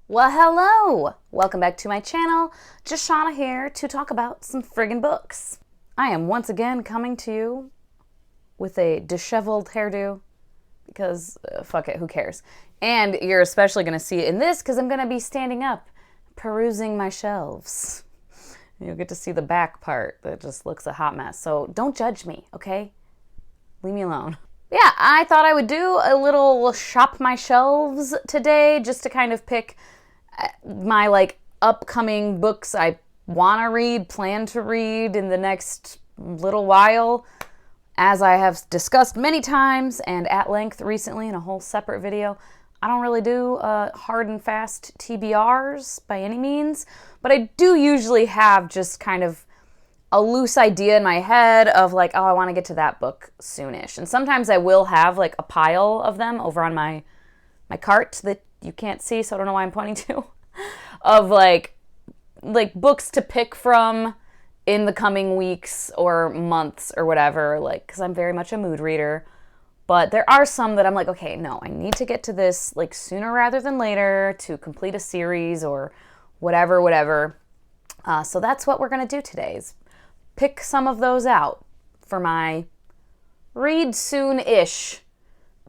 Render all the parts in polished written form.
Well, hello! Welcome back to my channel. Just Shauna here to talk about some friggin' books. I am once again coming to you with a disheveled hairdo because fuck it, who cares? And you're especially gonna see it in this because I'm gonna be standing up, perusing my shelves. You'll get to see the back part that just looks a hot mess. So don't judge me, okay? Leave me alone. Yeah, I thought I would do a little shop my shelves today just to kind of pick my upcoming books I want to read, plan to read in the next little while. As I have discussed many times and at length recently in a whole separate video, I don't really do hard and fast TBRs by any means, but I do usually have just kind of a loose idea in my head of like, oh, I want to get to that book soonish. And sometimes I will have like a pile of them over on my cart that you can't see, so I don't know why I'm pointing to, of like books to pick from in the coming weeks or months or whatever, like, because I'm very much a mood reader. But there are some that I'm like, okay, no, I need to get to this like sooner rather than later to complete a series or whatever. So that's what we're going to do today, is pick some of those out for my read soon-ish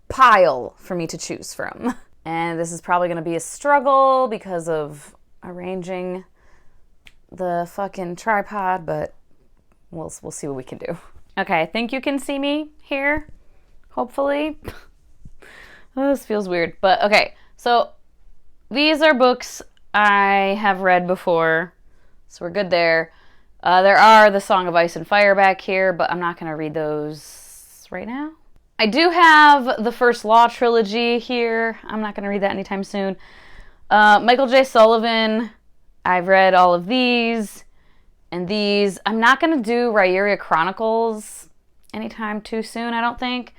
pile for me to choose from. And this is probably going to be a struggle because of arranging the fucking tripod, but we'll see what we can do. Okay, I think you can see me here, hopefully. Oh, this feels weird, but okay. So these are books I have read before, so we're good there. There are The Song of Ice and Fire back here, but I'm not going to read those right now. I do have the First Law trilogy here. I'm not going to read that anytime soon. Michael J. Sullivan, I've read all of these and these. I'm not going to do Rhaeria Chronicles anytime too soon, I don't think.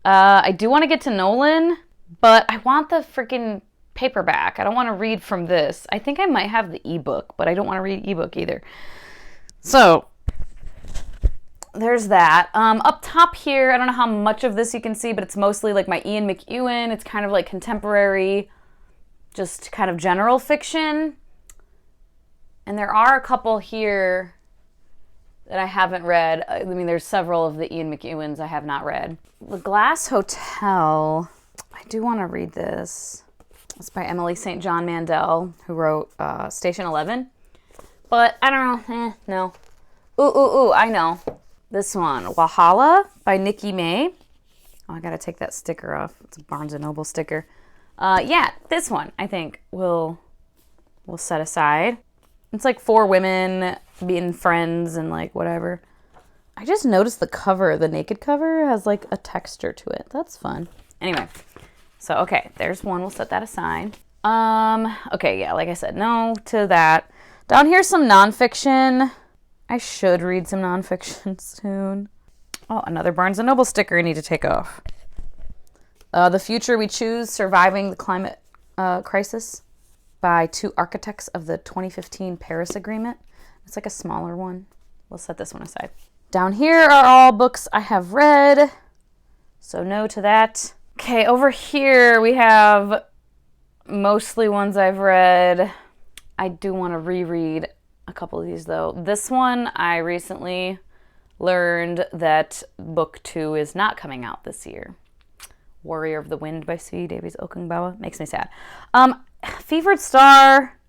I do want to get to Nolan, but I want the freaking paperback. I don't want to read from this. I think I might have the ebook, but I don't want to read ebook either. So there's that. Up top here, I don't know how much of this you can see, but it's mostly like my Ian McEwan. It's kind of like contemporary, just kind of general fiction. And there are a couple here that I haven't read. I mean, there's several of the Ian McEwans I have not read. The Glass Hotel, I do want to read this. It's by Emily St. John Mandel, who wrote Station 11. But I don't know, no. Ooh, I know. This one, Wahala by Nikki May. Oh, I gotta take that sticker off. It's a Barnes & Noble sticker. Yeah, this one, I think, we'll set aside. It's like 4 women being friends and like whatever. I just noticed the cover, the naked cover, has like a texture to it. That's fun. Anyway, so okay, there's one. We'll set that aside. Okay, yeah, like I said, no to that. Down here's some nonfiction. I should read some nonfiction soon. Oh, another Barnes & Noble sticker I need to take off. The Future We Choose, Surviving the Climate Crisis by 2 architects of the 2015 Paris Agreement. It's like a smaller one. We'll set this one aside. Down here are all books I have read, so no to that. Okay, over here we have mostly ones I've read. I do want to reread a couple of these though. This one, I recently learned that book 2 is not coming out this year. Warrior of the Wind by C. Davies Okungbawa. Makes me sad. Fevered Star,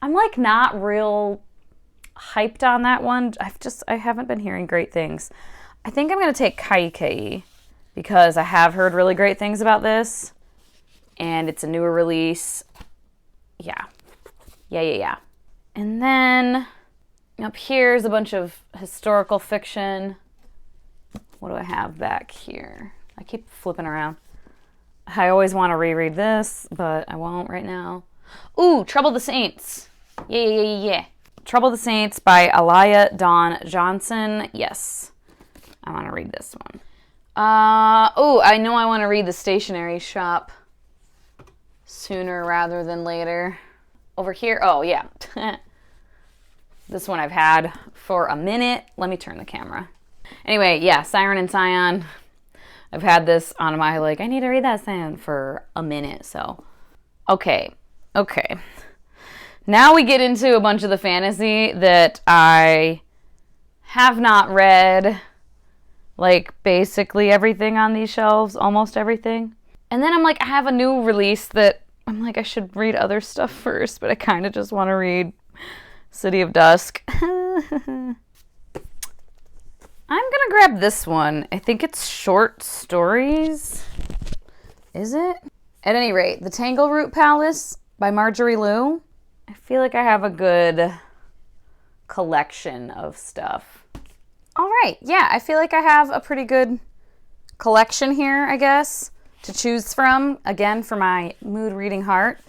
I'm like not real hyped on that one. I haven't been hearing great things. I think I'm going to take Kaikei because I have heard really great things about this and it's a newer release. Yeah. And then up here's a bunch of historical fiction. What do I have back here? I keep flipping around. I always want to reread this, but I won't right now. Ooh, Trouble the Saints. Yeah. Trouble the Saints by Aliyah Dawn Johnson. Yes, I want to read this one. Oh, I know I want to read The Stationery Shop sooner rather than later. Over here, oh yeah. This one I've had for a minute. Let me turn the camera. Anyway, yeah, Siren and Scion. I've had this on my, I need to read that Scion for a minute, so. Okay, Okay. Now we get into a bunch of the fantasy that I have not read. Like, basically everything on these shelves, almost everything. And then I'm like, I have a new release that I'm like, I should read other stuff first, but I kind of just want to read City of Dusk. I'm gonna grab this one. I think it's short stories. Is it? At any rate, The Tangleroot Palace by Marjorie Liu. I feel like I have a good collection of stuff. All right, yeah, I feel like I have a pretty good collection here, I guess, to choose from. Again, for my mood reading heart,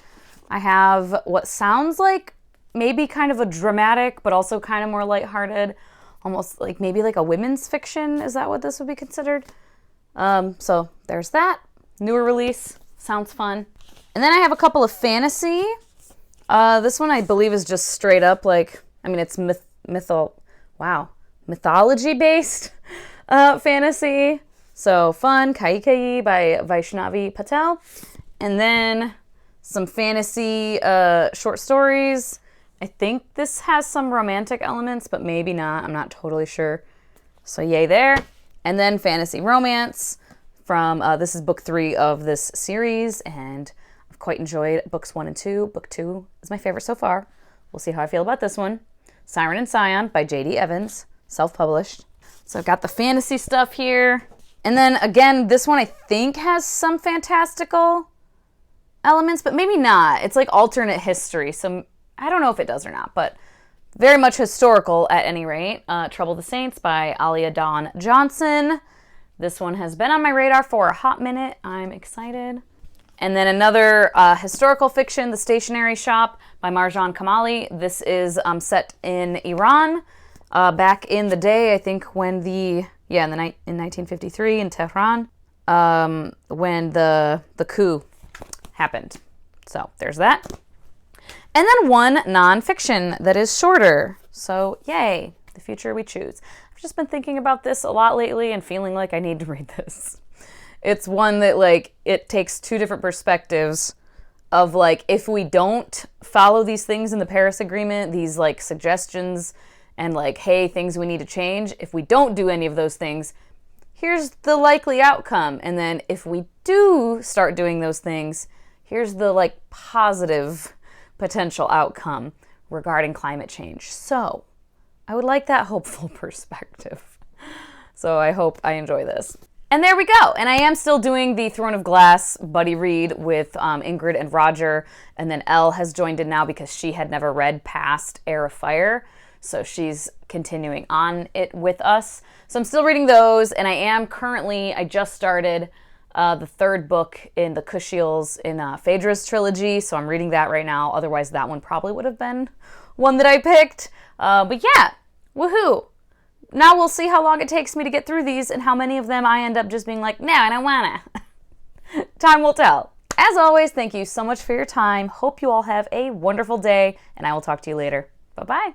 I have what sounds like maybe kind of a dramatic, but also kind of more lighthearted, almost like maybe like a women's fiction. Is that what this would be considered? So there's that. Newer release. Sounds fun. And then I have a couple of fantasy. This one I believe is just straight up like, I mean, it's mythology-based fantasy. So fun. Kai Kai by Vaishnavi Patel. And then some fantasy short stories. I think this has some romantic elements, but maybe not. I'm not totally sure. So yay there. And then fantasy romance from, this is book 3 of this series, and I've quite enjoyed books 1 and 2. Book 2 is my favorite so far. We'll see how I feel about this one. Siren and Scion by J.D. Evans, self-published. So I've got the fantasy stuff here. And then again, this one I think has some fantastical elements, but maybe not. It's like alternate history, so I don't know if it does or not, but very much historical at any rate. Trouble the Saints by Alia Dawn Johnson. This one has been on my radar for a hot minute. I'm excited. And then another historical fiction, The Stationery Shop by Marjan Kamali. This is set in Iran back in the day, I think when in 1953 in Tehran, when the coup happened. So there's that. And then one nonfiction that is shorter. So yay, the future we choose. I've just been thinking about this a lot lately and feeling like I need to read this. It's one that like, it takes two different perspectives of like, if we don't follow these things in the Paris Agreement, these like suggestions and like, hey, things we need to change. If we don't do any of those things, here's the likely outcome. And then if we do start doing those things, here's the like positive potential outcome regarding climate change. So I would like that hopeful perspective. So I hope I enjoy this. And there we go. And I am still doing the Throne of Glass buddy read with Ingrid and Roger. And then Elle has joined in now because she had never read past Heir of Fire. So she's continuing on it with us. So I'm still reading those. And I am currently, I just started the third book in the Kushiels in Phaedra's trilogy, so I'm reading that right now. Otherwise, that one probably would have been one that I picked. But yeah, woohoo! Now we'll see how long it takes me to get through these and how many of them I end up just being like, no, I don't wanna. Time will tell. As always, thank you so much for your time. Hope you all have a wonderful day, and I will talk to you later. Bye-bye.